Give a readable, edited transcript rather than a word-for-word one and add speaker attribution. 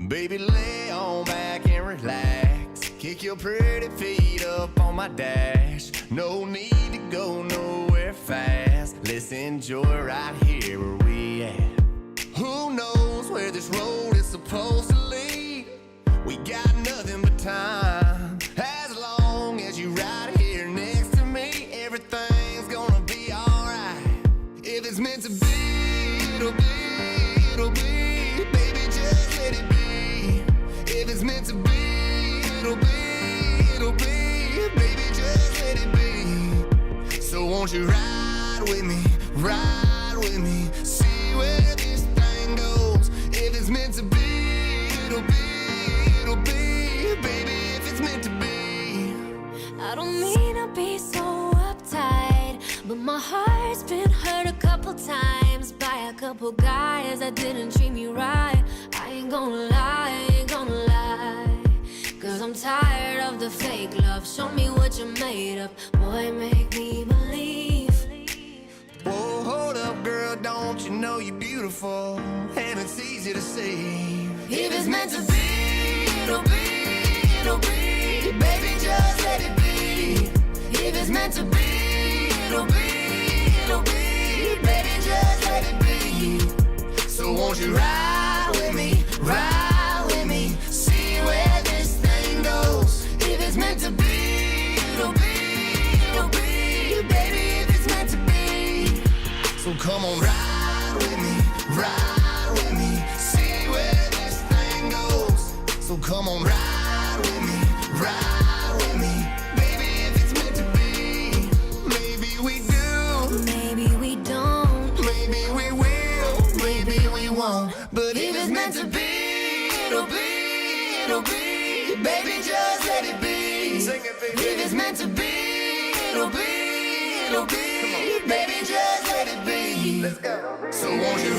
Speaker 1: Baby, lay on back and relax. Kick your pretty feet up on my dash. No need to go nowhere fast. Let's enjoy right here where we at. Who knows where this road is supposed to lead? We got nothing but time. As long as you right here next to me, everything's gonna be alright. If it's meant to be, it'll be, it'll be. Baby, just let it be. If it's meant to be, it'll be, it'll be. Baby, just let it be. So won't you ride with me, ride with me, see where this thing goes. If it's meant to be, it'll be, it'll be. Baby, if it's meant to be.
Speaker 2: I don't mean to be so uptight, but my heart's been hurt a couple times by a couple guys that didn't treat me right. I ain't gonna lie, I ain't gonna lie, 'cause I'm tired of the fake love. Show me what you're made of, boy, make me believe.
Speaker 1: Whoa, hold up, girl, don't you know you're beautiful? And it's easy to see. If it's meant to be, it'll be, it'll be. Baby, just let it be. If it's meant to be, it'll be, it'll be. Baby, just let it be. So won't you ride with me, ride with me, see where this thing goes. If it's meant to be, it'll be, it'll be. Baby, if it's meant to be. So come on, ride with me, ride with me, see where this thing goes. So come on, ride with me, ride with me. Baby, if it's meant to be, maybe we do,
Speaker 2: Maybe we don't,
Speaker 1: maybe we will, maybe we won't. But if it's meant to be, it'll be, it'll be. Baby, just let it be. Sing it, baby. If it's meant to be, it'll be, it'll be. Baby, just let it be. Let's go. So won't you